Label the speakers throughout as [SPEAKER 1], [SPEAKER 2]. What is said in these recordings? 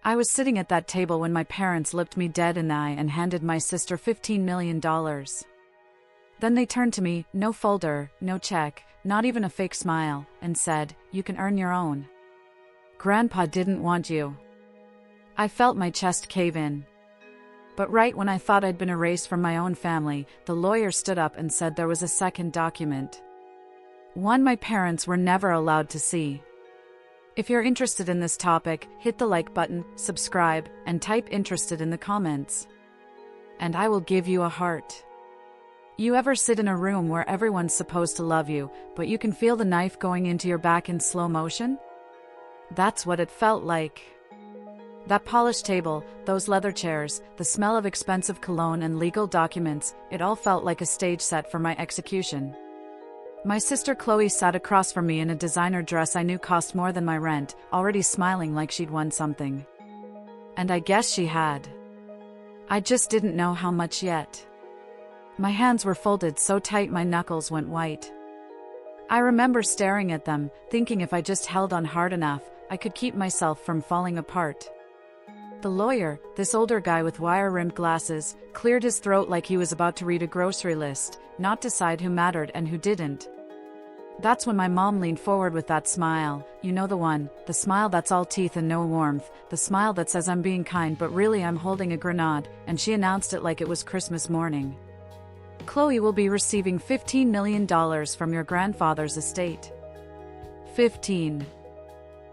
[SPEAKER 1] I was sitting at that table when my parents looked me dead in the eye and handed my sister $15 million. Then they turned to me, no folder, no check, not even a fake smile, and said, "You can earn your own. Grandpa didn't want you." I felt my chest cave in. But right when I thought I'd been erased from my own family, the lawyer stood up and said there was a second document. One my parents were never allowed to see. If you're interested in this topic, hit the like button, subscribe, and type "interested" in the comments. And I will give you a heart. You ever sit in a room where everyone's supposed to love you, but you can feel the knife going into your back in slow motion? That's what it felt like. That polished table, those leather chairs, the smell of expensive cologne and legal documents, it all felt like a stage set for my execution. My sister Chloe sat across from me in a designer dress I knew cost more than my rent, already smiling like she'd won something. And I guess she had. I just didn't know how much yet. My hands were folded so tight my knuckles went white. I remember staring at them, thinking if I just held on hard enough, I could keep myself from falling apart. The lawyer, this older guy with wire-rimmed glasses, cleared his throat like he was about to read a grocery list, not decide who mattered and who didn't. That's when my mom leaned forward with that smile, you know the one, the smile that's all teeth and no warmth, the smile that says I'm being kind but really I'm holding a grenade, and she announced it like it was Christmas morning. "Chloe will be receiving $15 million from your grandfather's estate." $15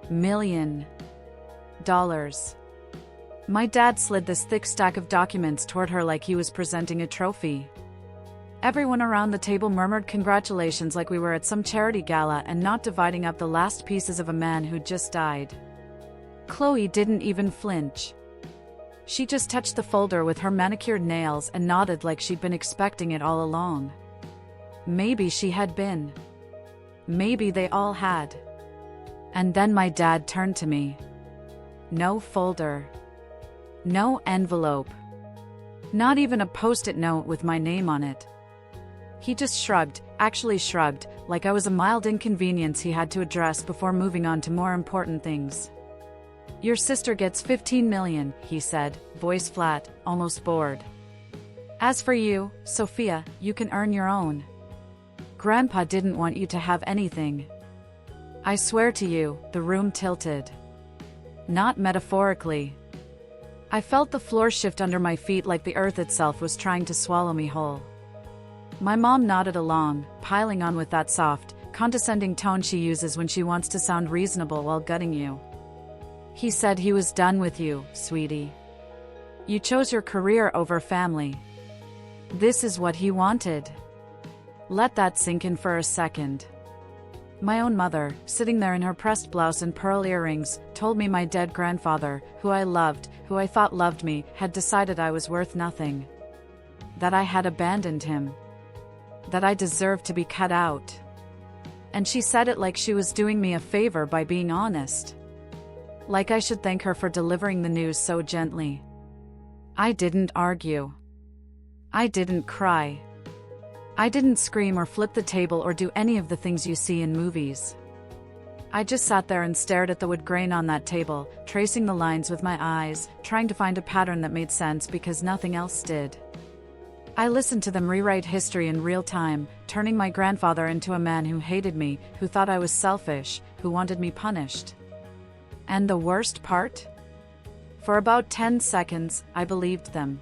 [SPEAKER 1] million. My dad slid this thick stack of documents toward her like he was presenting a trophy. Everyone around the table murmured congratulations like we were at some charity gala and not dividing up the last pieces of a man who'd just died. Chloe didn't even flinch. She just touched the folder with her manicured nails and nodded like she'd been expecting it all along. Maybe she had been. Maybe they all had. And then my dad turned to me. No folder. No envelope. Not even a post-it note with my name on it. He just shrugged, actually shrugged, like I was a mild inconvenience he had to address before moving on to more important things. "Your sister gets $15 million, he said, voice flat, almost bored. "As for you, Sophia, you can earn your own. Grandpa didn't want you to have anything." I swear to you, the room tilted. Not metaphorically. I felt the floor shift under my feet like the earth itself was trying to swallow me whole. My mom nodded along, piling on with that soft, condescending tone she uses when she wants to sound reasonable while gutting you. "He said he was done with you, sweetie. You chose your career over family. This is what he wanted." Let that sink in for a second. My own mother, sitting there in her pressed blouse and pearl earrings, told me my dead grandfather, who I loved, who I thought loved me, had decided I was worth nothing. That I had abandoned him. That I deserved to be cut out. And she said it like she was doing me a favor by being honest. Like I should thank her for delivering the news so gently. I didn't argue. I didn't cry. I didn't scream or flip the table or do any of the things you see in movies. I just sat there and stared at the wood grain on that table, tracing the lines with my eyes, trying to find a pattern that made sense because nothing else did. I listened to them rewrite history in real time, turning my grandfather into a man who hated me, who thought I was selfish, who wanted me punished. And the worst part? For about 10 seconds, I believed them.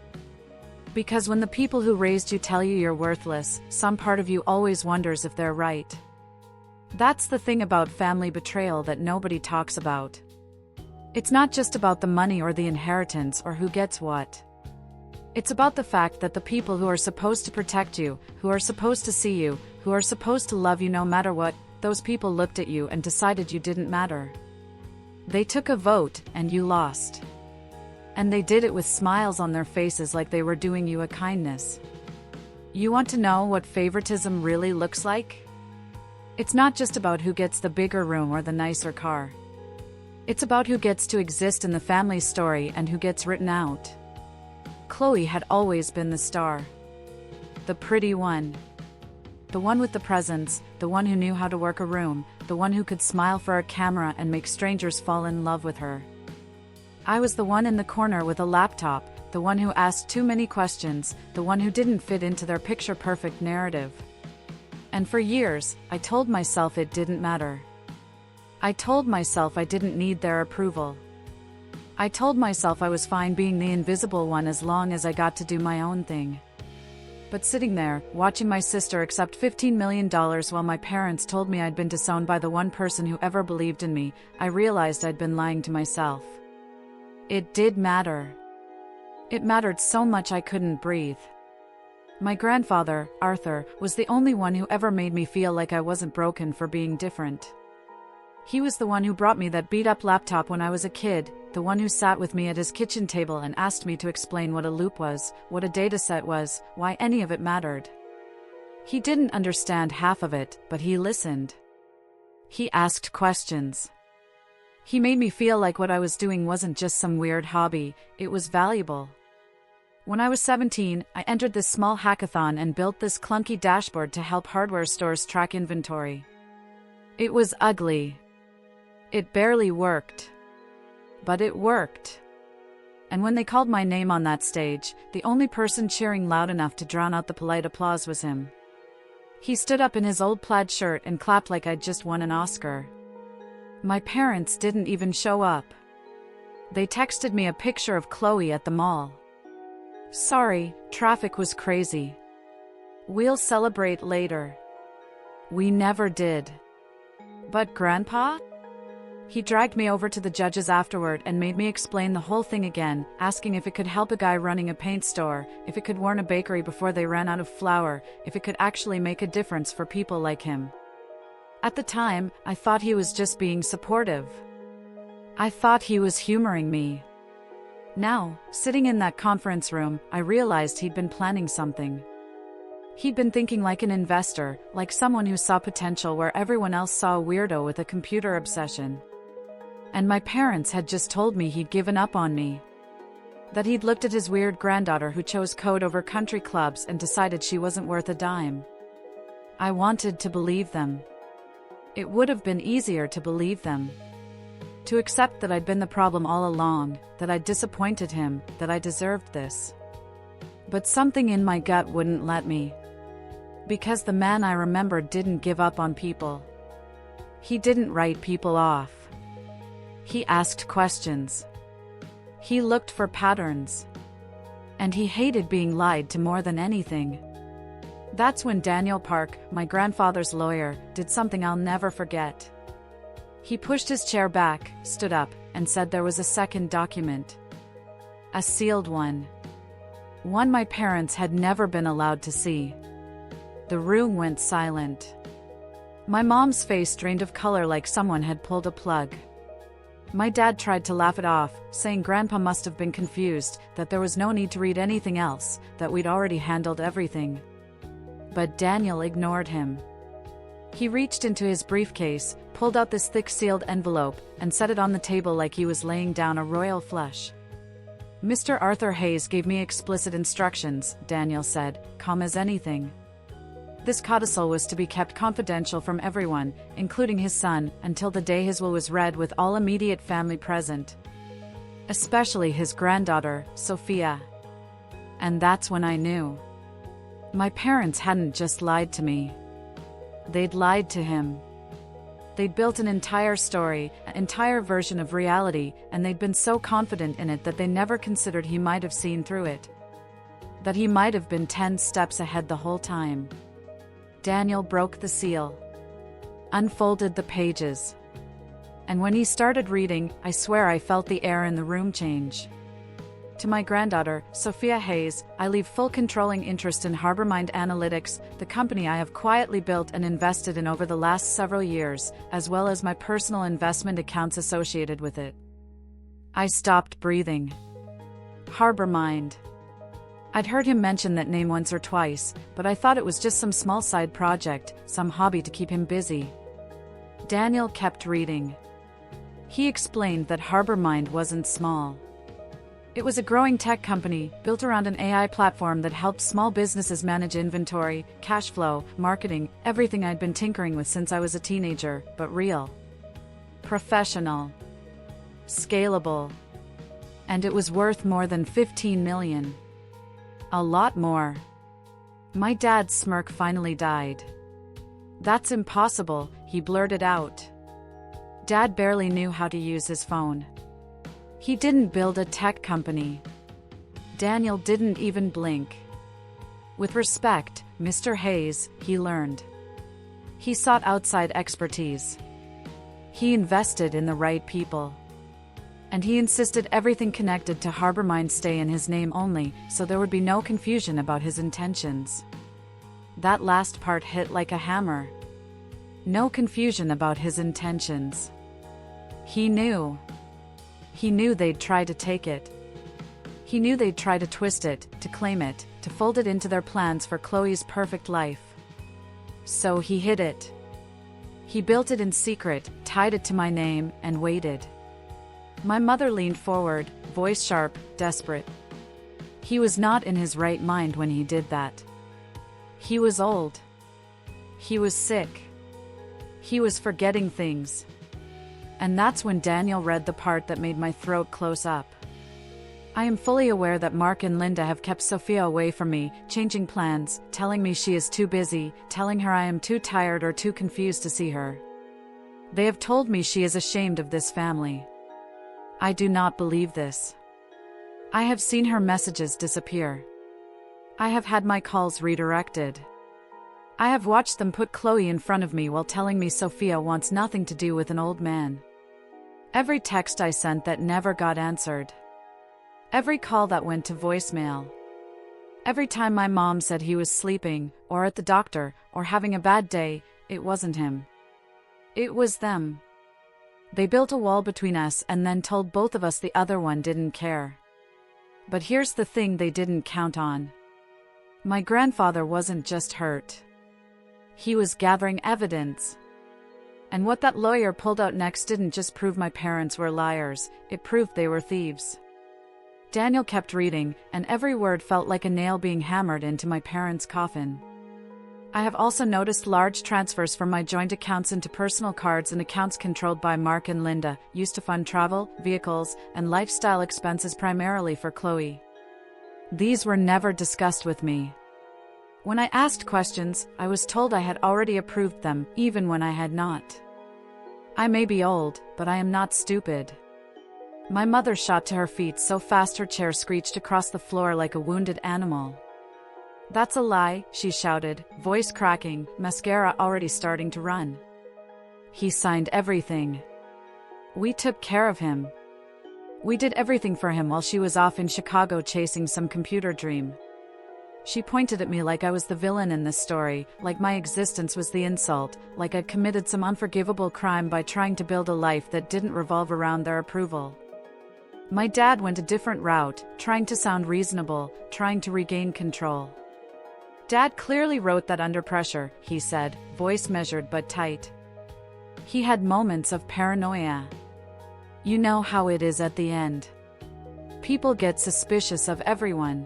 [SPEAKER 1] Because when the people who raised you tell you you're worthless, some part of you always wonders if they're right. That's the thing about family betrayal that nobody talks about. It's not just about the money or the inheritance or who gets what. It's about the fact that the people who are supposed to protect you, who are supposed to see you, who are supposed to love you no matter what, those people looked at you and decided you didn't matter. They took a vote, and you lost. And they did it with smiles on their faces like they were doing you a kindness. You want to know what favoritism really looks like? It's not just about who gets the bigger room or the nicer car. It's about who gets to exist in the family story and who gets written out. Chloe had always been the star. The pretty one. The one with the presence, the one who knew how to work a room, the one who could smile for a camera and make strangers fall in love with her. I was the one in the corner with a laptop, the one who asked too many questions, the one who didn't fit into their picture-perfect narrative. And for years, I told myself it didn't matter. I told myself I didn't need their approval. I told myself I was fine being the invisible one as long as I got to do my own thing. But sitting there, watching my sister accept $15 million while my parents told me I'd been disowned by the one person who ever believed in me, I realized I'd been lying to myself. It did matter. It mattered so much I couldn't breathe. My grandfather, Arthur, was the only one who ever made me feel like I wasn't broken for being different. He was the one who brought me that beat-up laptop when I was a kid, the one who sat with me at his kitchen table and asked me to explain what a loop was, what a dataset was, why any of it mattered. He didn't understand half of it, but he listened. He asked questions. He made me feel like what I was doing wasn't just some weird hobby, it was valuable. When I was 17, I entered this small hackathon and built this clunky dashboard to help hardware stores track inventory. It was ugly. It barely worked. But it worked. And when they called my name on that stage, the only person cheering loud enough to drown out the polite applause was him. He stood up in his old plaid shirt and clapped like I'd just won an Oscar. My parents didn't even show up. They texted me a picture of Chloe at the mall. Sorry, traffic was crazy. We'll celebrate later. We never did. But Grandpa? He dragged me over to the judges afterward and made me explain the whole thing again, asking if it could help a guy running a paint store, if it could warn a bakery before they ran out of flour, if it could actually make a difference for people like him. At the time, I thought he was just being supportive. I thought he was humoring me. Now, sitting in that conference room, I realized he'd been planning something. He'd been thinking like an investor, like someone who saw potential where everyone else saw a weirdo with a computer obsession. And my parents had just told me he'd given up on me. That he'd looked at his weird granddaughter who chose code over country clubs and decided she wasn't worth a dime. I wanted to believe them. It would have been easier to believe them. To accept that I'd been the problem all along, that I'd disappointed him, that I deserved this. But something in my gut wouldn't let me. Because the man I remembered didn't give up on people. He didn't write people off. He asked questions. He looked for patterns. And he hated being lied to more than anything. That's when Daniel Park, my grandfather's lawyer, did something I'll never forget. He pushed his chair back, stood up, and said there was a second document. A sealed one. One my parents had never been allowed to see. The room went silent. My mom's face drained of color like someone had pulled a plug. My dad tried to laugh it off, saying Grandpa must have been confused, that there was no need to read anything else, that we'd already handled everything. But Daniel ignored him. He reached into his briefcase, pulled out this thick sealed envelope, and set it on the table like he was laying down a royal flush. Mr. Arthur Hayes gave me explicit instructions, Daniel said, calm as anything. This codicil was to be kept confidential from everyone, including his son, until the day his will was read with all immediate family present. Especially his granddaughter, Sophia. And that's when I knew. My parents hadn't just lied to me. They'd lied to him. They'd built an entire story, an entire version of reality, and they'd been so confident in it that they never considered he might have seen through it. That he might have been 10 steps ahead the whole time. Daniel broke the seal. Unfolded the pages. And when he started reading, I swear I felt the air in the room change. To my granddaughter, Sophia Hayes, I leave full controlling interest in HarborMind Analytics, the company I have quietly built and invested in over the last several years, as well as my personal investment accounts associated with it. I stopped breathing. HarborMind. I'd heard him mention that name once or twice, but I thought it was just some small side project, some hobby to keep him busy. Daniel kept reading. He explained that HarborMind wasn't small. It was a growing tech company, built around an AI platform that helped small businesses manage inventory, cash flow, marketing, everything I'd been tinkering with since I was a teenager, but real. Professional. Scalable. And it was worth more than 15 million. A lot more. My dad's smirk finally died. That's impossible, he blurted out. Dad barely knew how to use his phone. He didn't build a tech company. Daniel didn't even blink. With respect, Mr. Hayes, he learned. He sought outside expertise. He invested in the right people. And he insisted everything connected to Harbormine stay in his name only, so there would be no confusion about his intentions. That last part hit like a hammer. No confusion about his intentions. He knew. He knew they'd try to take it. He knew they'd try to twist it, to claim it, to fold it into their plans for Chloe's perfect life. So he hid it. He built it in secret, tied it to my name, and waited. My mother leaned forward, voice sharp, desperate. He was not in his right mind when he did that. He was old. He was sick. He was forgetting things. And that's when Daniel read the part that made my throat close up. I am fully aware that Mark and Linda have kept Sophia away from me, changing plans, telling me she is too busy, telling her I am too tired or too confused to see her. They have told me she is ashamed of this family. I do not believe this. I have seen her messages disappear. I have had my calls redirected. I have watched them put Chloe in front of me while telling me Sophia wants nothing to do with an old man. Every text I sent that never got answered. Every call that went to voicemail. Every time my mom said he was sleeping, or at the doctor, or having a bad day, it wasn't him. It was them. They built a wall between us and then told both of us the other one didn't care. But here's the thing they didn't count on. My grandfather wasn't just hurt. He was gathering evidence. And what that lawyer pulled out next didn't just prove my parents were liars, it proved they were thieves. Daniel kept reading, and every word felt like a nail being hammered into my parents' coffin. I have also noticed large transfers from my joint accounts into personal cards and accounts controlled by Mark and Linda, used to fund travel, vehicles, and lifestyle expenses primarily for Chloe. These were never discussed with me. When I asked questions, I was told I had already approved them, even when I had not. I may be old, but I am not stupid. My mother shot to her feet so fast her chair screeched across the floor like a wounded animal. "That's a lie," she shouted, voice cracking, mascara already starting to run. "He signed everything. We took care of him. We did everything for him while she was off in Chicago chasing some computer dream." She pointed at me like I was the villain in this story, like my existence was the insult, like I'd committed some unforgivable crime by trying to build a life that didn't revolve around their approval. My dad went a different route, trying to sound reasonable, trying to regain control. "Dad clearly wrote that under pressure," he said, voice measured but tight. He had moments of paranoia. You know how it is at the end. People get suspicious of everyone.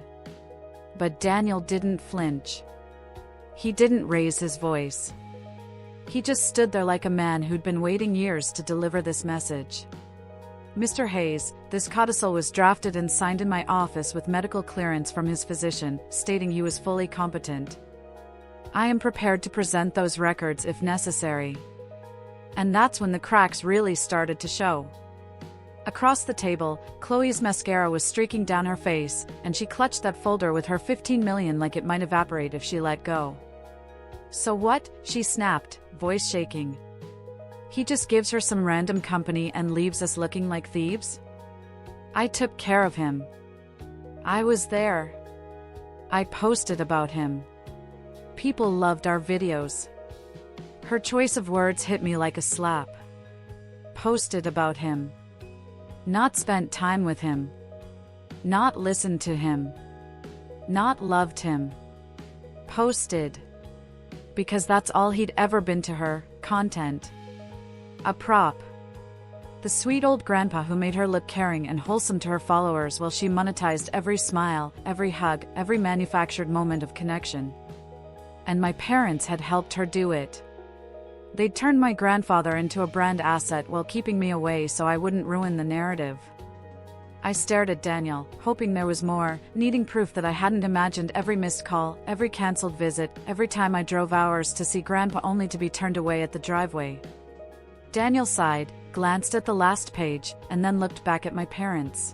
[SPEAKER 1] But Daniel didn't flinch. He didn't raise his voice. He just stood there like a man who'd been waiting years to deliver this message. "Mr. Hayes, this codicil was drafted and signed in my office with medical clearance from his physician, stating he was fully competent. I am prepared to present those records if necessary." And that's when the cracks really started to show. Across the table, Chloe's mascara was streaking down her face, and she clutched that folder with her 15 million like it might evaporate if she let go. "So what?" she snapped, voice shaking. "He just gives her some random company and leaves us looking like thieves? I took care of him. I was there. I posted about him. People loved our videos." Her choice of words hit me like a slap. Posted about him. Not spent time with him. Not listened to him. Not loved him. Posted. Because that's all he'd ever been to her, content. A prop. The sweet old grandpa who made her look caring and wholesome to her followers while she monetized every smile, every hug, every manufactured moment of connection. And my parents had helped her do it. They'd turned my grandfather into a brand asset while keeping me away so I wouldn't ruin the narrative. I stared at Daniel, hoping there was more, needing proof that I hadn't imagined every missed call, every cancelled visit, every time I drove hours to see Grandpa only to be turned away at the driveway. Daniel sighed, glanced at the last page, and then looked back at my parents.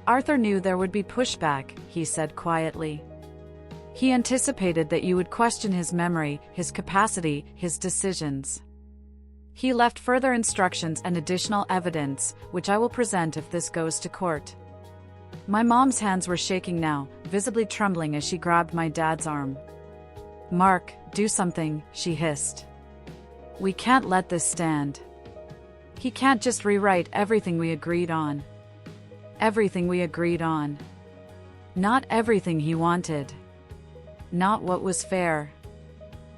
[SPEAKER 1] Arthur knew there would be pushback, he said quietly. He anticipated that you would question his memory, his capacity, his decisions. He left further instructions and additional evidence, which I will present if this goes to court. My mom's hands were shaking now, visibly trembling as she grabbed my dad's arm. "Mark, do something," she hissed. "We can't let this stand. He can't just rewrite everything we agreed on. Everything we agreed on. Not everything he wanted. Not what was fair.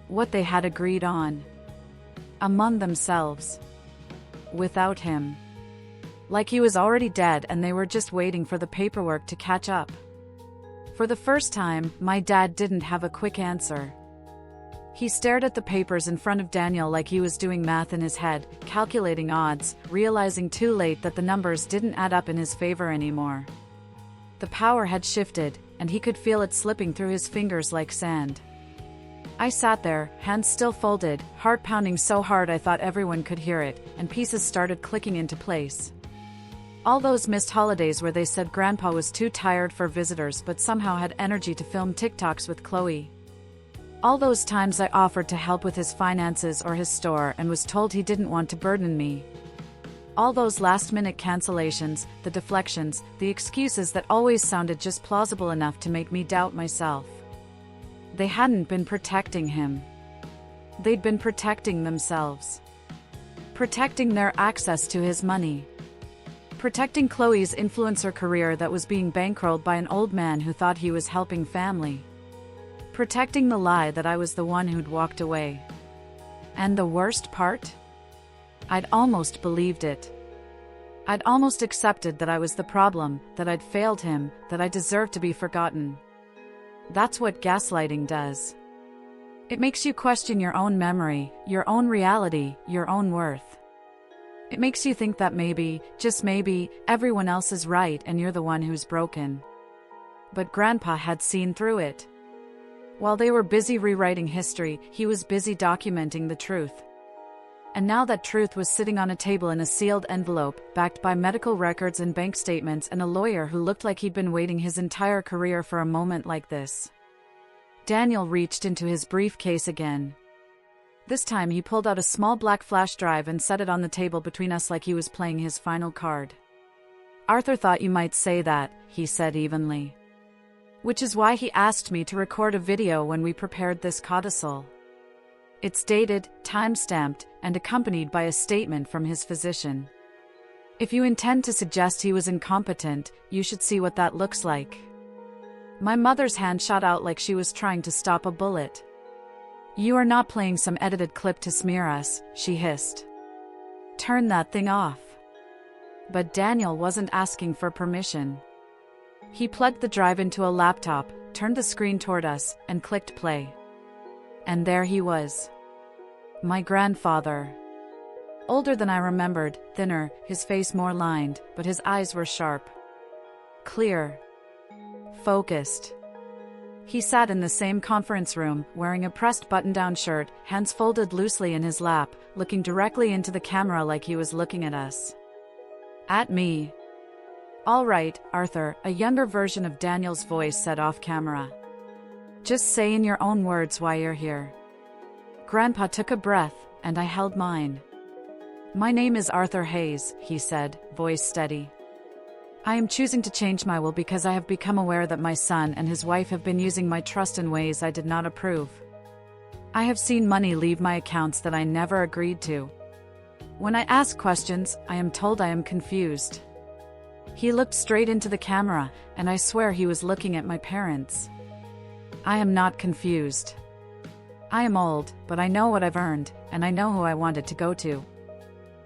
[SPEAKER 1] What they had agreed on. Among themselves. Without him. Like he was already dead and they were just waiting for the paperwork to catch up." For the first time, my dad didn't have a quick answer. He stared at the papers in front of Daniel like he was doing math in his head, calculating odds, realizing too late that the numbers didn't add up in his favor anymore. The power had shifted, and he could feel it slipping through his fingers like sand. I sat there, hands still folded, heart pounding so hard I thought everyone could hear it, and pieces started clicking into place. All those missed holidays where they said Grandpa was too tired for visitors but somehow had energy to film TikToks with Chloe. All those times I offered to help with his finances or his store and was told he didn't want to burden me. All those last-minute cancellations, the deflections, the excuses that always sounded just plausible enough to make me doubt myself. They hadn't been protecting him. They'd been protecting themselves. Protecting their access to his money. Protecting Chloe's influencer career that was being bankrolled by an old man who thought he was helping family. Protecting the lie that I was the one who'd walked away. And the worst part? I'd almost believed it. I'd almost accepted that I was the problem, that I'd failed him, that I deserved to be forgotten. That's what gaslighting does. It makes you question your own memory, your own reality, your own worth. It makes you think that maybe, just maybe, everyone else is right and you're the one who's broken. But Grandpa had seen through it. While they were busy rewriting history, he was busy documenting the truth. And now that truth was sitting on a table in a sealed envelope, backed by medical records and bank statements and a lawyer who looked like he'd been waiting his entire career for a moment like this. Daniel reached into his briefcase again. This time he pulled out a small black flash drive and set it on the table between us like he was playing his final card. "Arthur thought you might say that," he said evenly. "Which is why he asked me to record a video when we prepared this codicil. It's dated, time-stamped, and accompanied by a statement from his physician. If you intend to suggest he was incompetent, you should see what that looks like." My mother's hand shot out like she was trying to stop a bullet. "You are not playing some edited clip to smear us," she hissed. "Turn that thing off." But Daniel wasn't asking for permission. He plugged the drive into a laptop, turned the screen toward us, and clicked play. And there he was. My grandfather. Older than I remembered, thinner, his face more lined, but his eyes were sharp. Clear. Focused. He sat in the same conference room, wearing a pressed button-down shirt, hands folded loosely in his lap, looking directly into the camera like he was looking at us. At me. "All right, Arthur," a younger version of Daniel's voice said off camera. "Just say in your own words why you're here." Grandpa took a breath, and I held mine. "My name is Arthur Hayes," he said, voice steady. "I am choosing to change my will because I have become aware that my son and his wife have been using my trust in ways I did not approve. I have seen money leave my accounts that I never agreed to. When I ask questions, I am told I am confused." He looked straight into the camera, and I swear he was looking at my parents. "I am not confused. I am old, but I know what I've earned, and I know who I wanted to go to."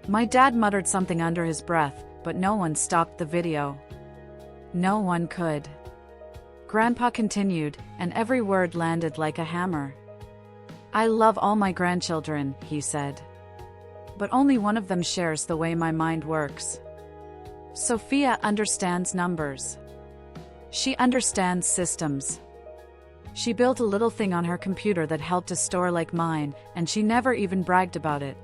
[SPEAKER 1] My dad muttered something under his breath, but no one stopped the video. No one could. Grandpa continued, and every word landed like a hammer. "I love all my grandchildren," he said. "But only one of them shares the way my mind works. Sophia understands numbers. She understands systems. She built a little thing on her computer that helped a store like mine, and she never even bragged about it.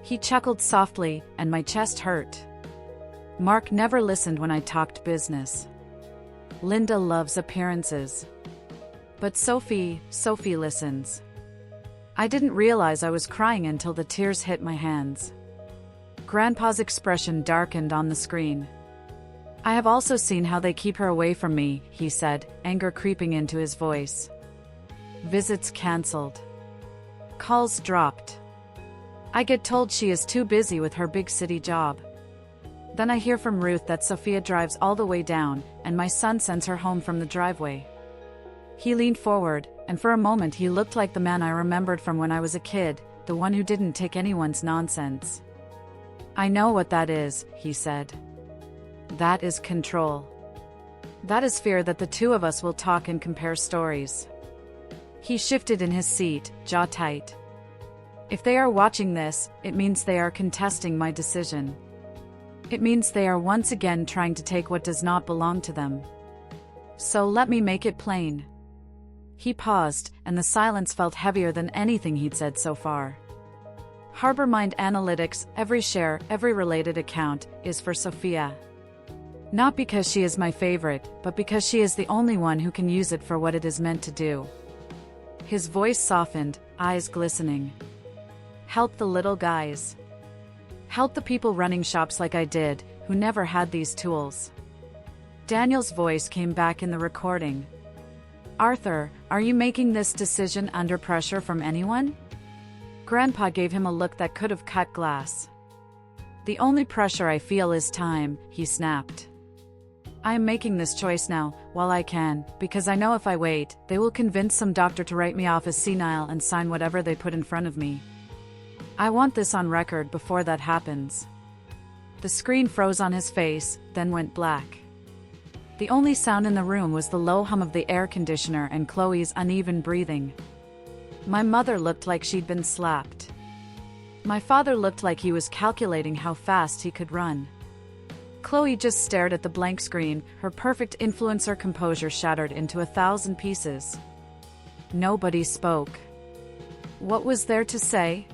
[SPEAKER 1] He chuckled softly, and my chest hurt. Mark never listened when I talked business. Linda loves appearances. But Sophie listens. I didn't realize I was crying until the tears hit my hands. Grandpa's expression darkened on the screen. I have also seen how they keep her away from me, he said, anger creeping into his voice. Visits cancelled. Calls dropped. I get told she is too busy with her big city job. Then I hear from Ruth that Sophia drives all the way down, and my son sends her home from the driveway. He leaned forward, and for a moment he looked like the man I remembered from when I was a kid, the one who didn't take anyone's nonsense. I know what that is, he said. That is control. That is fear that the two of us will talk and compare stories. He shifted in his seat, jaw tight. If they are watching this, it means they are contesting my decision. It means they are once again trying to take what does not belong to them. So let me make it plain. He paused, and the silence felt heavier than anything he'd said so far. HarborMind Analytics, every share, every related account, is for Sophia. Not because she is my favorite, but because she is the only one who can use it for what it is meant to do. His voice softened, eyes glistening. Help the little guys. Help the people running shops like I did, who never had these tools. Daniel's voice came back in the recording. Arthur, are you making this decision under pressure from anyone? Grandpa gave him a look that could have cut glass. The only pressure I feel is time, he snapped. I am making this choice now, while I can, because I know if I wait, they will convince some doctor to write me off as senile and sign whatever they put in front of me. I want this on record before that happens. The screen froze on his face, then went black. The only sound in the room was the low hum of the air conditioner and Chloe's uneven breathing. My mother looked like she'd been slapped. My father looked like he was calculating how fast he could run. Chloe just stared at the blank screen, her perfect influencer composure shattered into 1,000 pieces. Nobody spoke. What was there to say?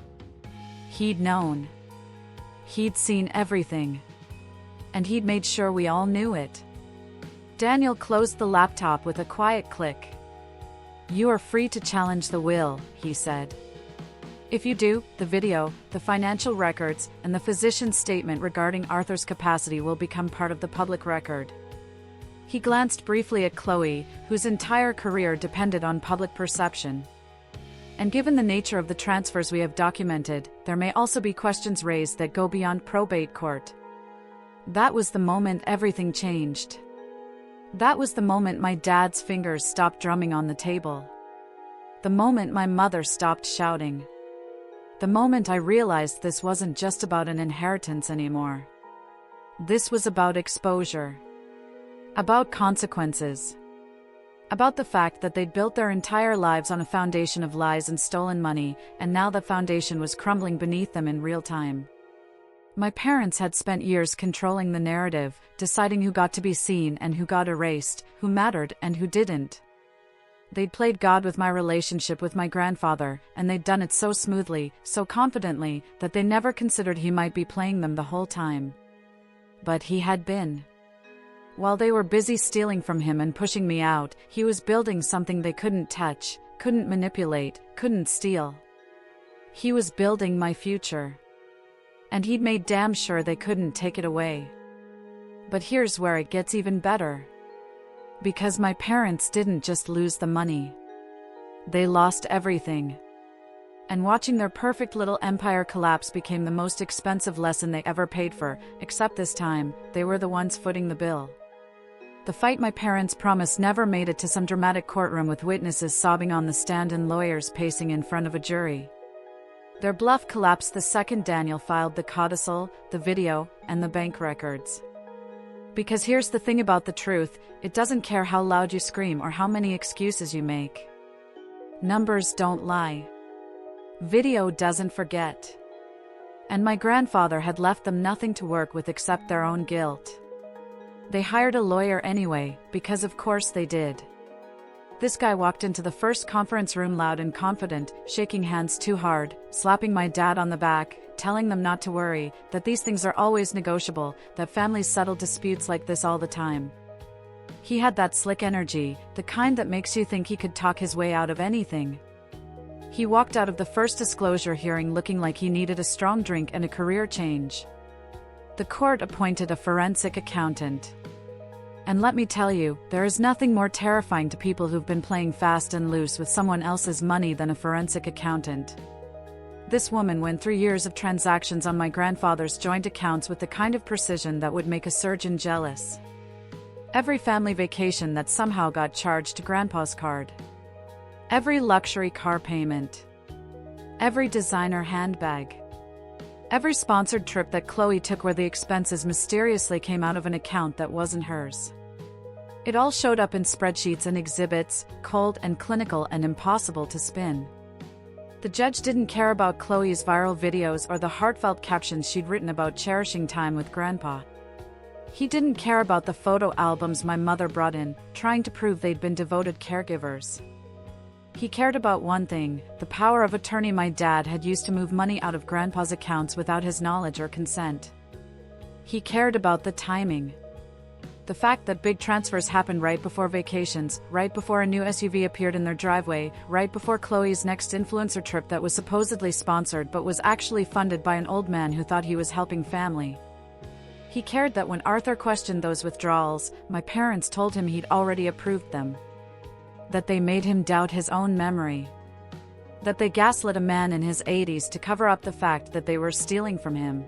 [SPEAKER 1] He'd known. He'd seen everything. And he'd made sure we all knew it. Daniel closed the laptop with a quiet click. You are free to challenge the will, he said. If you do, the video, the financial records, and the physician's statement regarding Arthur's capacity will become part of the public record. He glanced briefly at Chloe, whose entire career depended on public perception. And given the nature of the transfers we have documented, there may also be questions raised that go beyond probate court. That was the moment everything changed. That was the moment my dad's fingers stopped drumming on the table. The moment my mother stopped shouting. The moment I realized this wasn't just about an inheritance anymore. This was about exposure. About consequences. About the fact that they'd built their entire lives on a foundation of lies and stolen money, and now that foundation was crumbling beneath them in real time. My parents had spent years controlling the narrative, deciding who got to be seen and who got erased, who mattered and who didn't. They'd played God with my relationship with my grandfather, and they'd done it so smoothly, so confidently, that they never considered he might be playing them the whole time. But he had been. While they were busy stealing from him and pushing me out, he was building something they couldn't touch, couldn't manipulate, couldn't steal. He was building my future. And he'd made damn sure they couldn't take it away. But here's where it gets even better. Because my parents didn't just lose the money. They lost everything. And watching their perfect little empire collapse became the most expensive lesson they ever paid for, except this time, they were the ones footing the bill. The fight my parents promised never made it to some dramatic courtroom with witnesses sobbing on the stand and lawyers pacing in front of a jury. Their bluff collapsed the second Daniel filed the codicil, the video, and the bank records. Because here's the thing about the truth, it doesn't care how loud you scream or how many excuses you make. Numbers don't lie. Video doesn't forget. And my grandfather had left them nothing to work with except their own guilt. They hired a lawyer anyway, because of course they did. This guy walked into the first conference room loud and confident, shaking hands too hard, slapping my dad on the back, telling them not to worry, that these things are always negotiable, that families settle disputes like this all the time. He had that slick energy, the kind that makes you think he could talk his way out of anything. He walked out of the first disclosure hearing looking like he needed a strong drink and a career change. The court appointed a forensic accountant. And let me tell you, there is nothing more terrifying to people who've been playing fast and loose with someone else's money than a forensic accountant. This woman went through years of transactions on my grandfather's joint accounts with the kind of precision that would make a surgeon jealous. Every family vacation that somehow got charged to Grandpa's card. Every luxury car payment. Every designer handbag. Every sponsored trip that Chloe took where the expenses mysteriously came out of an account that wasn't hers. It all showed up in spreadsheets and exhibits, cold and clinical and impossible to spin. The judge didn't care about Chloe's viral videos or the heartfelt captions she'd written about cherishing time with Grandpa. He didn't care about the photo albums my mother brought in, trying to prove they'd been devoted caregivers. He cared about one thing, the power of attorney my dad had used to move money out of Grandpa's accounts without his knowledge or consent. He cared about the timing. The fact that big transfers happened right before vacations, right before a new SUV appeared in their driveway, right before Chloe's next influencer trip that was supposedly sponsored but was actually funded by an old man who thought he was helping family. He cared that when Arthur questioned those withdrawals, my parents told him he'd already approved them. That they made him doubt his own memory. That they gaslit a man in his 80s to cover up the fact that they were stealing from him.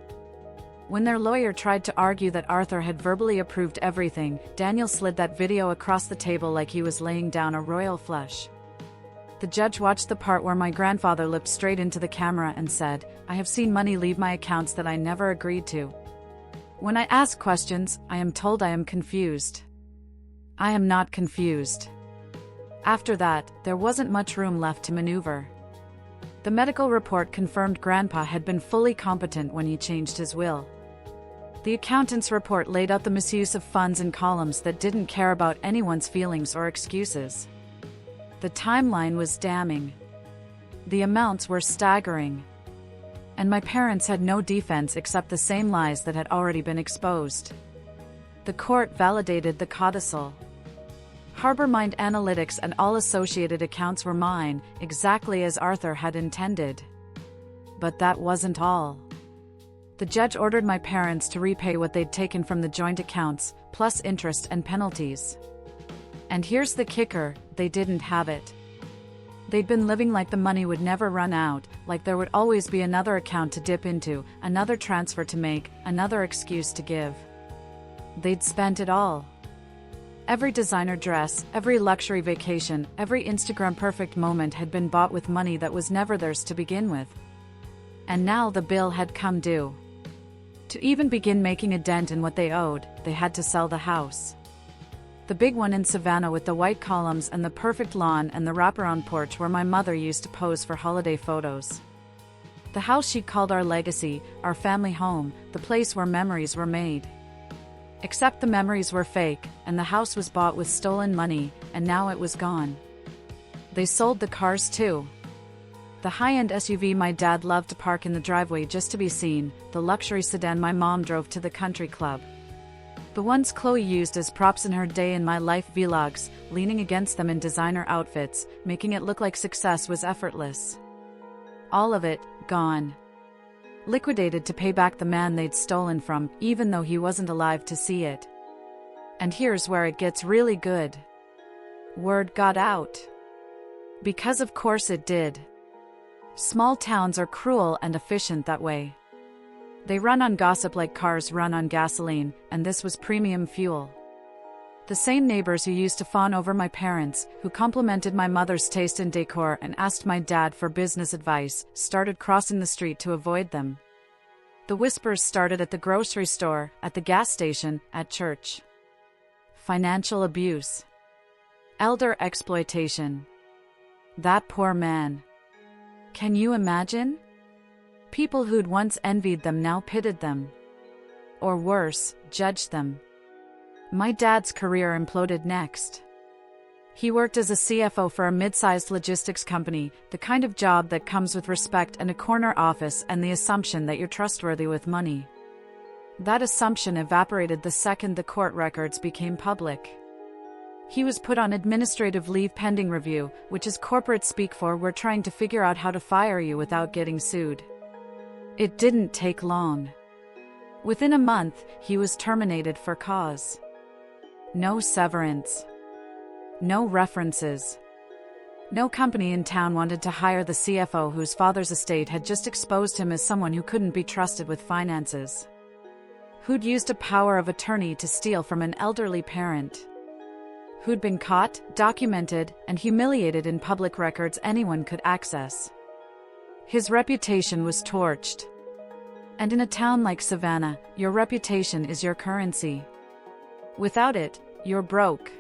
[SPEAKER 1] When their lawyer tried to argue that Arthur had verbally approved everything, Daniel slid that video across the table like he was laying down a royal flush. The judge watched the part where my grandfather looked straight into the camera and said, "I have seen money leave my accounts that I never agreed to. When I ask questions, I am told I am confused. I am not confused." After that, there wasn't much room left to maneuver. The medical report confirmed Grandpa had been fully competent when he changed his will. The accountant's report laid out the misuse of funds in columns that didn't care about anyone's feelings or excuses. The timeline was damning. The amounts were staggering. And my parents had no defense except the same lies that had already been exposed. The court validated the codicil. HarborMind Analytics and all associated accounts were mine, exactly as Arthur had intended. But that wasn't all. The judge ordered my parents to repay what they'd taken from the joint accounts, plus interest and penalties. And here's the kicker, they didn't have it. They'd been living like the money would never run out, like there would always be another account to dip into, another transfer to make, another excuse to give. They'd spent it all. Every designer dress, every luxury vacation, every Instagram-perfect moment had been bought with money that was never theirs to begin with. And now the bill had come due. To even begin making a dent in what they owed, they had to sell the house. The big one in Savannah with the white columns and the perfect lawn and the wraparound porch where my mother used to pose for holiday photos. The house she called our legacy, our family home, the place where memories were made. Except the memories were fake, and the house was bought with stolen money, and now it was gone. They sold the cars too. The high-end SUV my dad loved to park in the driveway just to be seen, the luxury sedan my mom drove to the country club. The ones Chloe used as props in her day-in-my-life vlogs, leaning against them in designer outfits, making it look like success was effortless. All of it, gone. Liquidated to pay back the man they'd stolen from, even though he wasn't alive to see it. And here's where it gets really good. Word got out. Because of course it did. Small towns are cruel and efficient that way. They run on gossip like cars run on gasoline, and this was premium fuel. The same neighbors who used to fawn over my parents, who complimented my mother's taste in decor and asked my dad for business advice, started crossing the street to avoid them. The whispers started at the grocery store, at the gas station, at church. Financial abuse. Elder exploitation. That poor man. Can you imagine? People who'd once envied them now pitied them. Or worse, judged them. My dad's career imploded next. He worked as a CFO for a mid-sized logistics company, the kind of job that comes with respect and a corner office and the assumption that you're trustworthy with money. That assumption evaporated the second the court records became public. He was put on administrative leave pending review, which is corporate speak for we're trying to figure out how to fire you without getting sued. It didn't take long. Within a month, he was terminated for cause. No severance. No references. No company in town wanted to hire the CFO whose father's estate had just exposed him as someone who couldn't be trusted with finances. Who'd used a power of attorney to steal from an elderly parent. Who'd been caught, documented, and humiliated in public records anyone could access. His reputation was torched. And in a town like Savannah, your reputation is your currency. Without it, you're broke.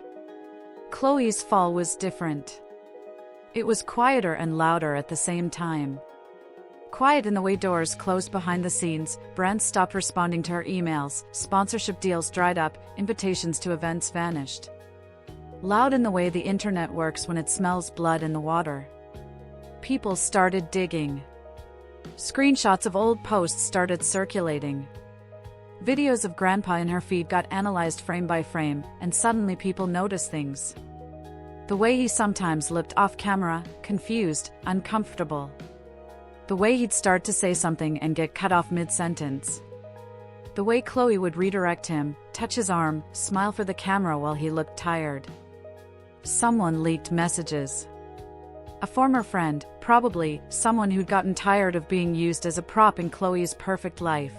[SPEAKER 1] Chloe's fall was different. It was quieter and louder at the same time. Quiet in the way doors closed behind the scenes, brands stopped responding to her emails, sponsorship deals dried up, invitations to events vanished. Loud in the way the internet works when it smells blood in the water. People started digging. Screenshots of old posts started circulating. Videos of Grandpa in her feed got analyzed frame by frame, and suddenly people noticed things. The way he sometimes looked off camera, confused, uncomfortable. The way he'd start to say something and get cut off mid-sentence. The way Chloe would redirect him, touch his arm, smile for the camera while he looked tired. Someone leaked messages. A former friend, probably someone who'd gotten tired of being used as a prop in Chloe's perfect life.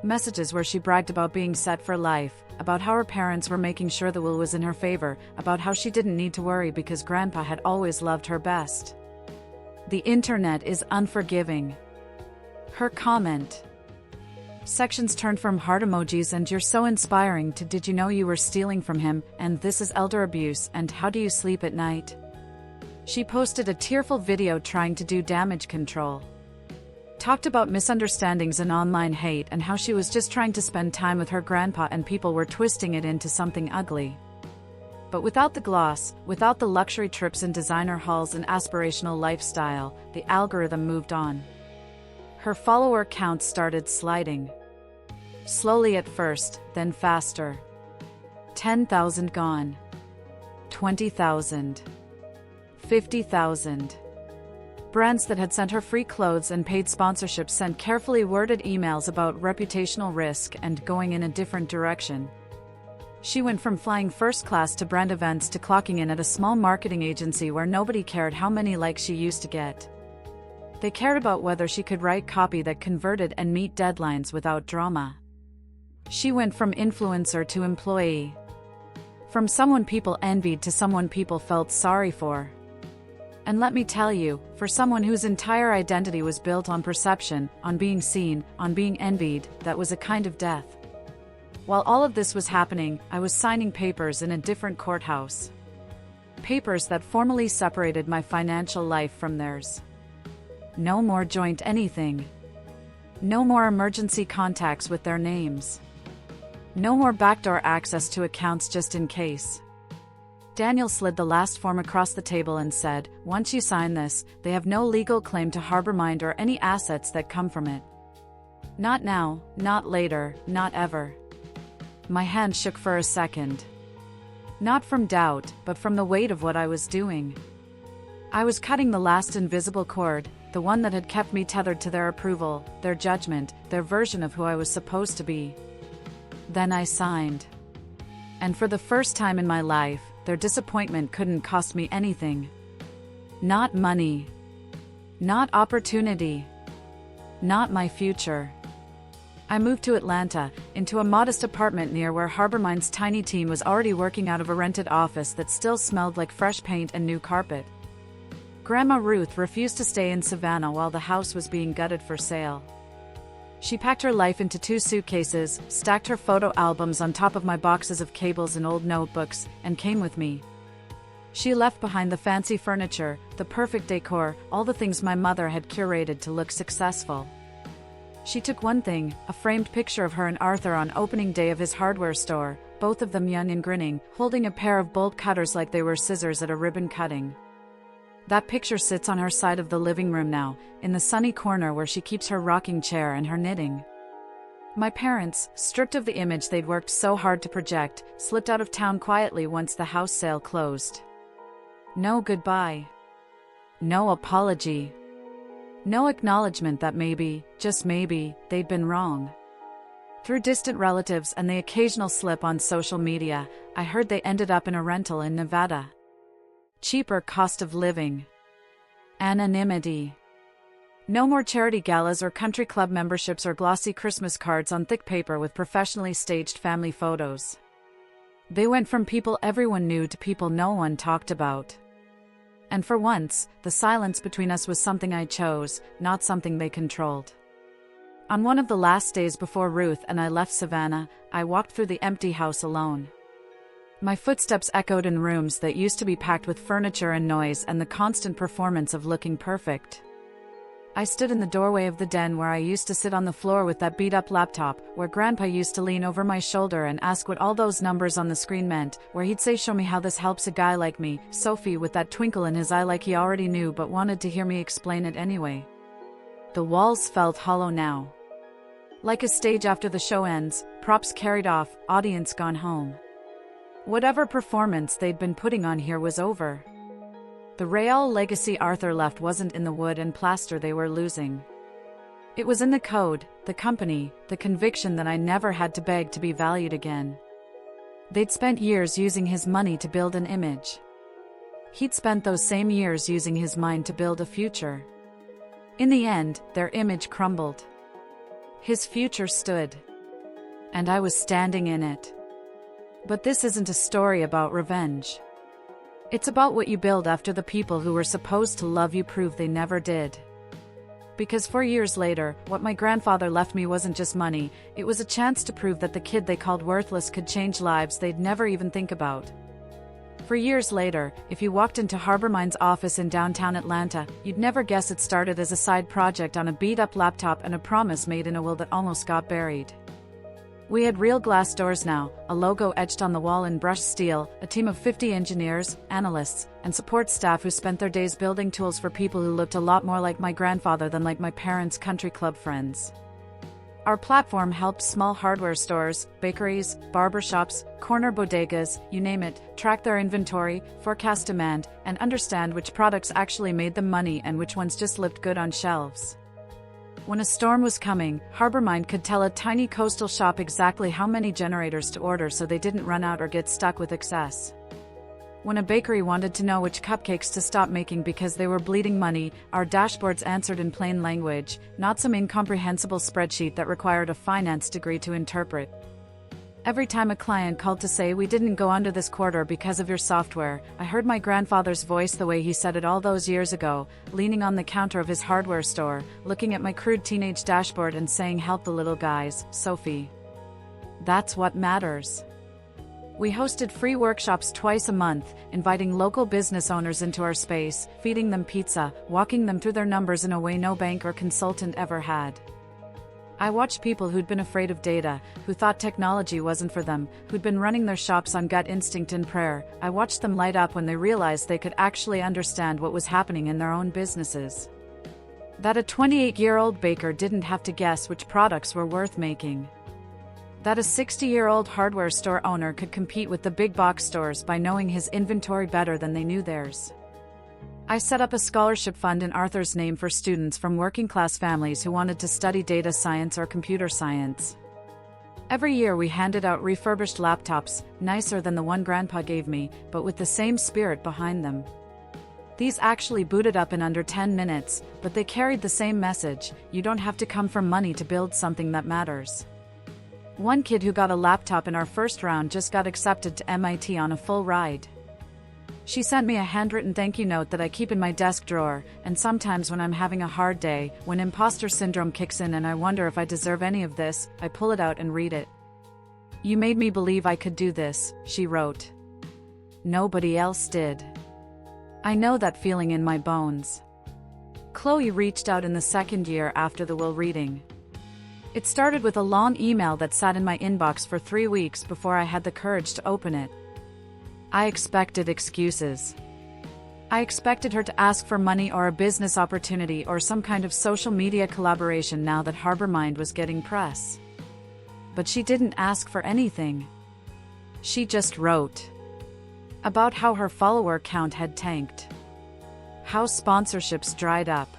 [SPEAKER 1] Messages where she bragged about being set for life, about how her parents were making sure the will was in her favor, about how she didn't need to worry because Grandpa had always loved her best. The internet is unforgiving. Her comment. Sections turned from heart emojis and "you're so inspiring" to "did you know you were stealing from him" and "this is elder abuse" and "how do you sleep at night?" She posted a tearful video trying to do damage control. Talked about misunderstandings and online hate and how she was just trying to spend time with her grandpa and people were twisting it into something ugly. But without the gloss, without the luxury trips and designer hauls and aspirational lifestyle, the algorithm moved on. Her follower count started sliding. Slowly at first, then faster. 10,000 gone. 20,000. 50,000. Brands that had sent her free clothes and paid sponsorships sent carefully worded emails about reputational risk and going in a different direction. She went from flying first class to brand events to clocking in at a small marketing agency where nobody cared how many likes she used to get. They cared about whether she could write copy that converted and meet deadlines without drama. She went from influencer to employee. From someone people envied to someone people felt sorry for. And let me tell you, for someone whose entire identity was built on perception, on being seen, on being envied, that was a kind of death. While all of this was happening, I was signing papers in a different courthouse. Papers that formally separated my financial life from theirs. No more joint anything. No more emergency contacts with their names. No more backdoor access to accounts just in case. Daniel slid the last form across the table and said, "Once you sign this, they have no legal claim to Harbormind or any assets that come from it. Not now, not later, not ever." My hand shook for a second. Not from doubt, but from the weight of what I was doing. I was cutting the last invisible cord, the one that had kept me tethered to their approval, their judgment, their version of who I was supposed to be. Then I signed. And for the first time in my life, their disappointment couldn't cost me anything. Not money. Not opportunity. Not my future. I moved to Atlanta, into a modest apartment near where Harbormind's tiny team was already working out of a rented office that still smelled like fresh paint and new carpet. Grandma Ruth refused to stay in Savannah while the house was being gutted for sale. She packed her life into 2 suitcases, stacked her photo albums on top of my boxes of cables and old notebooks, and came with me. She left behind the fancy furniture, the perfect decor, all the things my mother had curated to look successful. She took one thing, a framed picture of her and Arthur on opening day of his hardware store, both of them young and grinning, holding a pair of bolt cutters like they were scissors at a ribbon cutting. That picture sits on her side of the living room now, in the sunny corner where she keeps her rocking chair and her knitting. My parents, stripped of the image they'd worked so hard to project, slipped out of town quietly once the house sale closed. No goodbye. No apology. No acknowledgement that maybe, just maybe, they'd been wrong. Through distant relatives and the occasional slip on social media, I heard they ended up in a rental in Nevada. Cheaper cost of living. Anonymity. No more charity galas or country club memberships or glossy Christmas cards on thick paper with professionally staged family photos. They went from people everyone knew to people no one talked about. And for once, the silence between us was something I chose, not something they controlled. On one of the last days before Ruth and I left Savannah, I walked through the empty house alone. My footsteps echoed in rooms that used to be packed with furniture and noise and the constant performance of looking perfect. I stood in the doorway of the den where I used to sit on the floor with that beat-up laptop, where Grandpa used to lean over my shoulder and ask what all those numbers on the screen meant, where he'd say, "Show me how this helps a guy like me," Sophie, with that twinkle in his eye like he already knew but wanted to hear me explain it anyway. The walls felt hollow now. Like a stage after the show ends, props carried off, audience gone home. Whatever performance they'd been putting on here was over. The real legacy Arthur left wasn't in the wood and plaster they were losing. It was in the code, the company, the conviction that I never had to beg to be valued again. They'd spent years using his money to build an image. He'd spent those same years using his mind to build a future. In the end, their image crumbled. His future stood. And I was standing in it. But this isn't a story about revenge. It's about what you build after the people who were supposed to love you prove they never did. Because 4 years later, what my grandfather left me wasn't just money, it was a chance to prove that the kid they called worthless could change lives they'd never even think about. For years later, if you walked into Harbormind's office in downtown Atlanta, you'd never guess it started as a side project on a beat-up laptop and a promise made in a will that almost got buried. We had real glass doors now, a logo etched on the wall in brushed steel, a team of 50 engineers, analysts, and support staff who spent their days building tools for people who looked a lot more like my grandfather than like my parents' country club friends. Our platform helped small hardware stores, bakeries, barbershops, corner bodegas, you name it, track their inventory, forecast demand, and understand which products actually made them money and which ones just looked good on shelves. When a storm was coming, Harbormind could tell a tiny coastal shop exactly how many generators to order so they didn't run out or get stuck with excess. When a bakery wanted to know which cupcakes to stop making because they were bleeding money, our dashboards answered in plain language, not some incomprehensible spreadsheet that required a finance degree to interpret. Every time a client called to say we didn't go under this quarter because of your software, I heard my grandfather's voice the way he said it all those years ago, leaning on the counter of his hardware store, looking at my crude teenage dashboard and saying, "Help the little guys, Sophie." That's what matters. We hosted free workshops twice a month, inviting local business owners into our space, feeding them pizza, walking them through their numbers in a way no bank or consultant ever had. I watched people who'd been afraid of data, who thought technology wasn't for them, who'd been running their shops on gut instinct and prayer. I watched them light up when they realized they could actually understand what was happening in their own businesses. That a 28-year-old baker didn't have to guess which products were worth making. That a 60-year-old hardware store owner could compete with the big box stores by knowing his inventory better than they knew theirs. I set up a scholarship fund in Arthur's name for students from working-class families who wanted to study data science or computer science. Every year we handed out refurbished laptops, nicer than the one Grandpa gave me, but with the same spirit behind them. These actually booted up in under 10 minutes, but they carried the same message: you don't have to come from money to build something that matters. One kid who got a laptop in our first round just got accepted to MIT on a full ride. She sent me a handwritten thank you note that I keep in my desk drawer, and sometimes when I'm having a hard day, when imposter syndrome kicks in and I wonder if I deserve any of this, I pull it out and read it. "You made me believe I could do this," she wrote. "Nobody else did." I know that feeling in my bones. Chloe reached out in the second year after the will reading. It started with a long email that sat in my inbox for 3 weeks before I had the courage to open it. I expected excuses. I expected her to ask for money or a business opportunity or some kind of social media collaboration now that Harbormind was getting press. But she didn't ask for anything. She just wrote about how her follower count had tanked, how sponsorships dried up,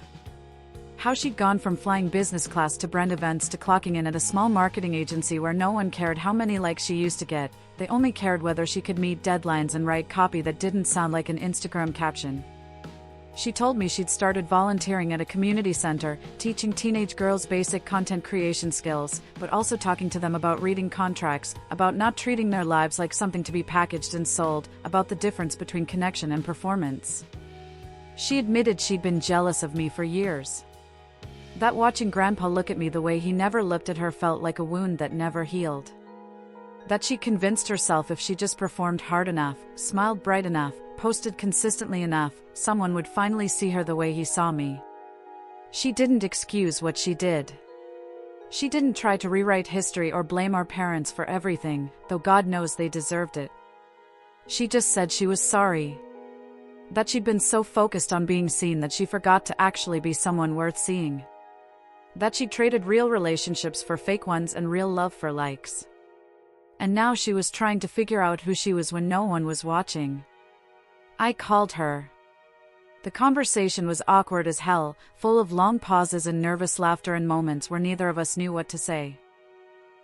[SPEAKER 1] how she'd gone from flying business class to brand events to clocking in at a small marketing agency where no one cared how many likes she used to get, they only cared whether she could meet deadlines and write copy that didn't sound like an Instagram caption. She told me she'd started volunteering at a community center, teaching teenage girls basic content creation skills, but also talking to them about reading contracts, about not treating their lives like something to be packaged and sold, about the difference between connection and performance. She admitted she'd been jealous of me for years. That watching Grandpa look at me the way he never looked at her felt like a wound that never healed. That she convinced herself if she just performed hard enough, smiled bright enough, posted consistently enough, someone would finally see her the way he saw me. She didn't excuse what she did. She didn't try to rewrite history or blame our parents for everything, though God knows they deserved it. She just said she was sorry. That she'd been so focused on being seen that she forgot to actually be someone worth seeing. That she traded real relationships for fake ones and real love for likes. And now she was trying to figure out who she was when no one was watching. I called her. The conversation was awkward as hell, full of long pauses and nervous laughter and moments where neither of us knew what to say.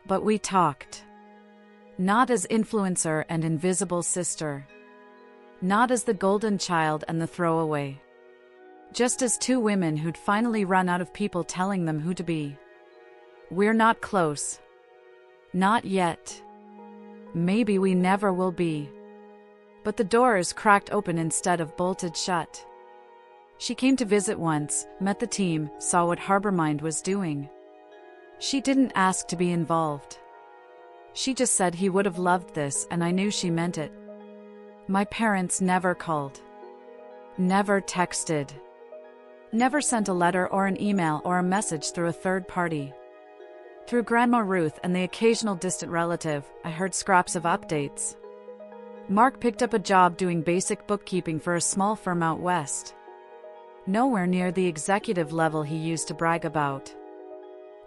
[SPEAKER 1] But we talked. Not as influencer and invisible sister. Not as the golden child and the throwaway. Just as two women who'd finally run out of people telling them who to be. We're not close. Not yet. Maybe we never will be. But the door is cracked open instead of bolted shut. She came to visit once, met the team, saw what Harbormind was doing. She didn't ask to be involved. She just said he would have loved this, and I knew she meant it. My parents never called. Never texted. Never sent a letter or an email or a message through a third party. Through Grandma Ruth and the occasional distant relative, I heard scraps of updates. Mark picked up a job doing basic bookkeeping for a small firm out west. Nowhere near the executive level he used to brag about.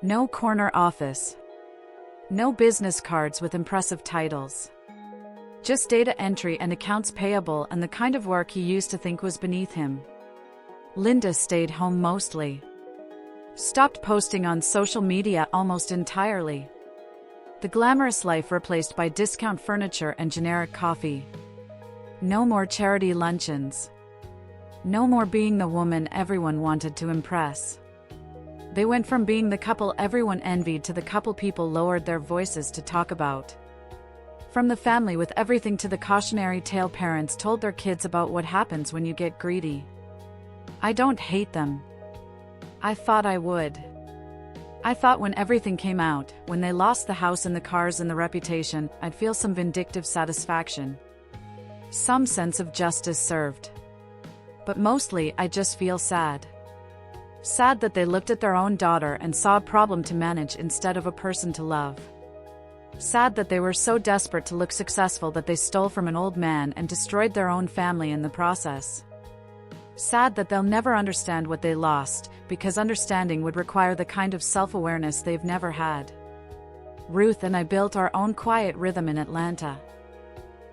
[SPEAKER 1] No corner office. No business cards with impressive titles. Just data entry and accounts payable and the kind of work he used to think was beneath him. Linda stayed home mostly. Stopped posting on social media almost entirely. The glamorous life replaced by discount furniture and generic coffee. No more charity luncheons. No more being the woman everyone wanted to impress. They went from being the couple everyone envied to the couple people lowered their voices to talk about. From the family with everything to the cautionary tale parents told their kids about what happens when you get greedy. I don't hate them. I thought I would. I thought when everything came out, when they lost the house and the cars and the reputation, I'd feel some vindictive satisfaction. Some sense of justice served. But mostly, I just feel sad. Sad that they looked at their own daughter and saw a problem to manage instead of a person to love. Sad that they were so desperate to look successful that they stole from an old man and destroyed their own family in the process. Sad that they'll never understand what they lost, because understanding would require the kind of self-awareness they've never had. Ruth and I built our own quiet rhythm in Atlanta.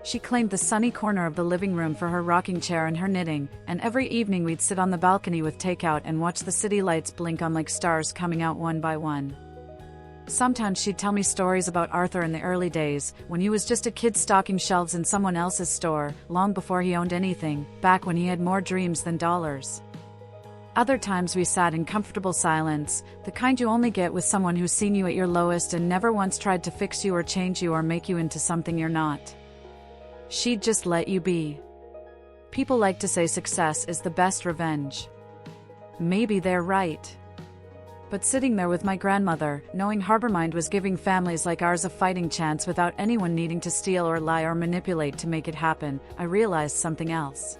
[SPEAKER 1] She claimed the sunny corner of the living room for her rocking chair and her knitting, and every evening we'd sit on the balcony with takeout and watch the city lights blink on like stars coming out one by one. Sometimes she'd tell me stories about Arthur in the early days, when he was just a kid stocking shelves in someone else's store, long before he owned anything, back when he had more dreams than dollars. Other times we sat in comfortable silence, the kind you only get with someone who's seen you at your lowest and never once tried to fix you or change you or make you into something you're not. She'd just let you be. People like to say success is the best revenge. Maybe they're right. But sitting there with my grandmother, knowing Harbormind was giving families like ours a fighting chance without anyone needing to steal or lie or manipulate to make it happen, I realized something else.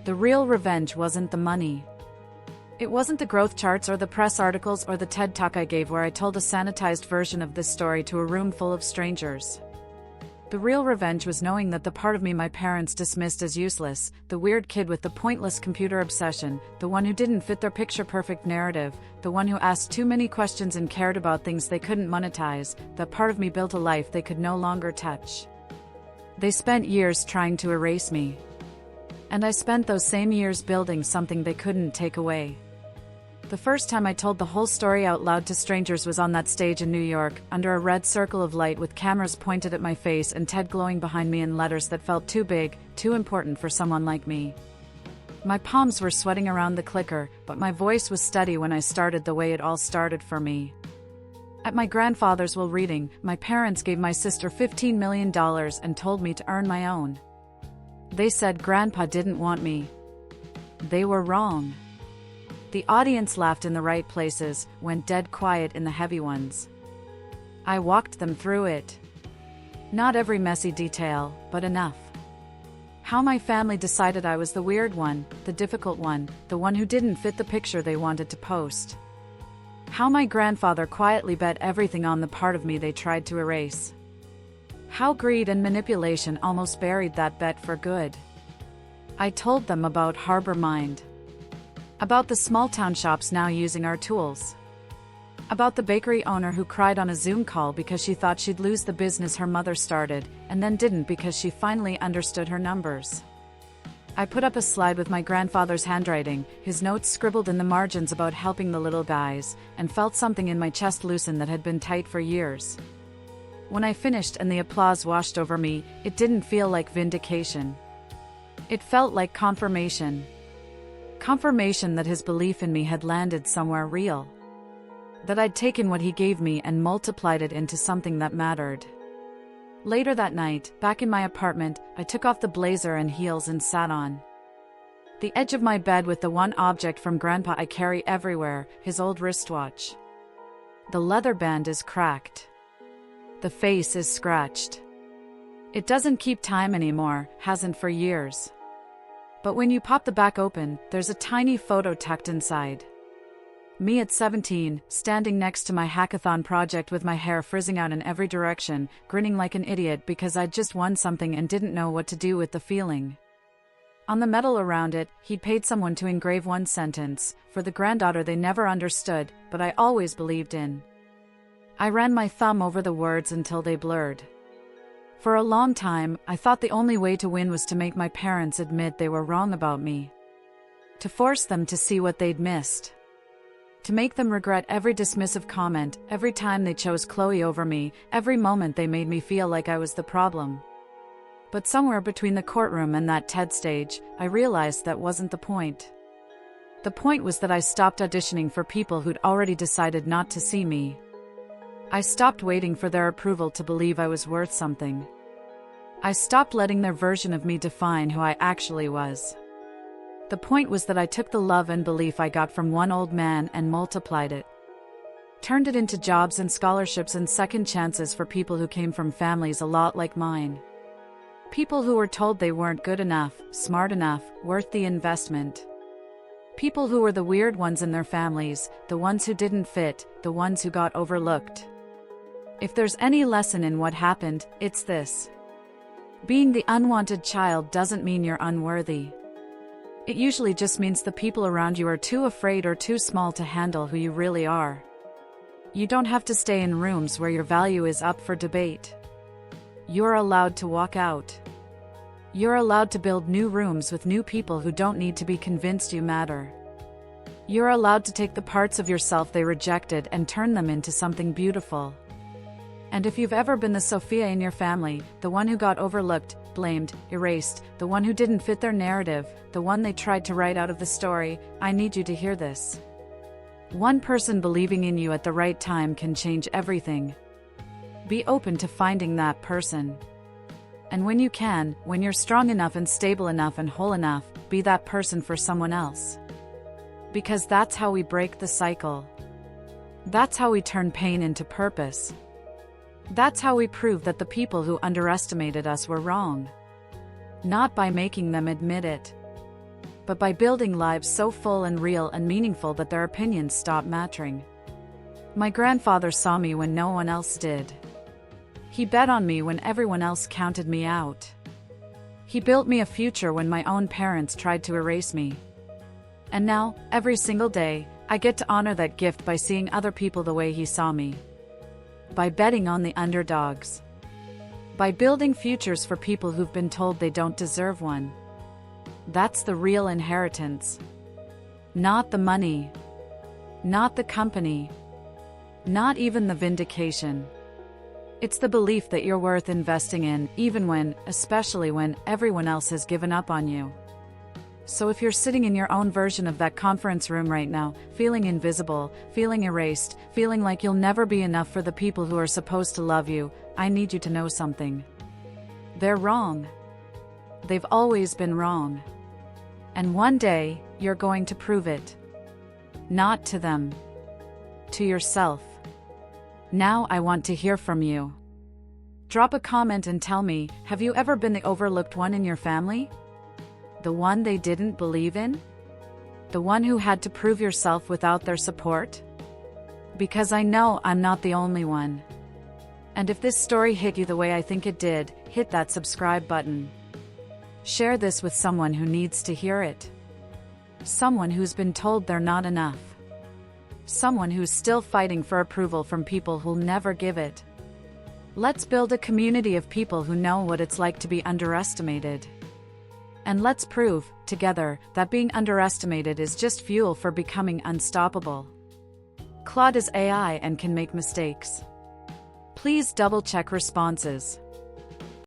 [SPEAKER 1] The real revenge wasn't the money. It wasn't the growth charts or the press articles or the TED Talk I gave where I told a sanitized version of this story to a room full of strangers. The real revenge was knowing that the part of me my parents dismissed as useless, the weird kid with the pointless computer obsession, the one who didn't fit their picture-perfect narrative, the one who asked too many questions and cared about things they couldn't monetize, that part of me built a life they could no longer touch. They spent years trying to erase me. And I spent those same years building something they couldn't take away. The first time I told the whole story out loud to strangers was on that stage in New York, under a red circle of light with cameras pointed at my face and TED glowing behind me in letters that felt too big, too important for someone like me. My palms were sweating around the clicker, but my voice was steady when I started the way it all started for me. At my grandfather's will reading, my parents gave my sister $15 million and told me to earn my own. They said Grandpa didn't want me. They were wrong. The audience laughed in the right places, went dead quiet in the heavy ones. I walked them through it. Not every messy detail, but enough. How my family decided I was the weird one, the difficult one, the one who didn't fit the picture they wanted to post. How my grandfather quietly bet everything on the part of me they tried to erase. How greed and manipulation almost buried that bet for good. I told them about Harbor Mind. About the small-town shops now using our tools. About the bakery owner who cried on a Zoom call because she thought she'd lose the business her mother started, and then didn't because she finally understood her numbers. I put up a slide with my grandfather's handwriting, his notes scribbled in the margins about helping the little guys, and felt something in my chest loosen that had been tight for years. When I finished and the applause washed over me, it didn't feel like vindication. It felt like confirmation. Confirmation that his belief in me had landed somewhere real. That I'd taken what he gave me and multiplied it into something that mattered. Later that night, back in my apartment, I took off the blazer and heels and sat on the edge of my bed with the one object from Grandpa I carry everywhere, his old wristwatch. The leather band is cracked. The face is scratched. It doesn't keep time anymore, hasn't for years. But when you pop the back open, there's a tiny photo tucked inside. Me at 17, standing next to my hackathon project with my hair frizzing out in every direction, grinning like an idiot because I'd just won something and didn't know what to do with the feeling. On the metal around it, he'd paid someone to engrave one sentence, for the granddaughter they never understood, but I always believed in. I ran my thumb over the words until they blurred. For a long time, I thought the only way to win was to make my parents admit they were wrong about me. To force them to see what they'd missed. To make them regret every dismissive comment, every time they chose Chloe over me, every moment they made me feel like I was the problem. But somewhere between the courtroom and that TED stage, I realized that wasn't the point. The point was that I stopped auditioning for people who'd already decided not to see me. I stopped waiting for their approval to believe I was worth something. I stopped letting their version of me define who I actually was. The point was that I took the love and belief I got from one old man and multiplied it. Turned it into jobs and scholarships and second chances for people who came from families a lot like mine. People who were told they weren't good enough, smart enough, worth the investment. People who were the weird ones in their families, the ones who didn't fit, the ones who got overlooked. If there's any lesson in what happened, it's this. Being the unwanted child doesn't mean you're unworthy. It usually just means the people around you are too afraid or too small to handle who you really are. You don't have to stay in rooms where your value is up for debate. You're allowed to walk out. You're allowed to build new rooms with new people who don't need to be convinced you matter. You're allowed to take the parts of yourself they rejected and turn them into something beautiful. And if you've ever been the Sophia in your family, the one who got overlooked, blamed, erased, the one who didn't fit their narrative, the one they tried to write out of the story, I need you to hear this. One person believing in you at the right time can change everything. Be open to finding that person. And when you can, when you're strong enough and stable enough and whole enough, be that person for someone else. Because that's how we break the cycle. That's how we turn pain into purpose. That's how we prove that the people who underestimated us were wrong. Not by making them admit it, but by building lives so full and real and meaningful that their opinions stop mattering. My grandfather saw me when no one else did. He bet on me when everyone else counted me out. He built me a future when my own parents tried to erase me. And now, every single day, I get to honor that gift by seeing other people the way he saw me. By betting on the underdogs. By building futures for people who've been told they don't deserve one. That's the real inheritance. Not the money. Not the company. Not even the vindication. It's the belief that you're worth investing in, even when, especially when, everyone else has given up on you. So if you're sitting in your own version of that conference room right now, feeling invisible, feeling erased, feeling like you'll never be enough for the people who are supposed to love you, I need you to know something. They're wrong. They've always been wrong. And one day, you're going to prove it. Not to them. To yourself. Now I want to hear from you. Drop a comment and tell me, have you ever been the overlooked one in your family? The one they didn't believe in? The one who had to prove yourself without their support? Because I know I'm not the only one. And if this story hit you the way I think it did, hit that subscribe button. Share this with someone who needs to hear it. Someone who's been told they're not enough. Someone who's still fighting for approval from people who'll never give it. Let's build a community of people who know what it's like to be underestimated. And let's prove, together, that being underestimated is just fuel for becoming unstoppable. Claude is AI and can make mistakes. Please double-check responses.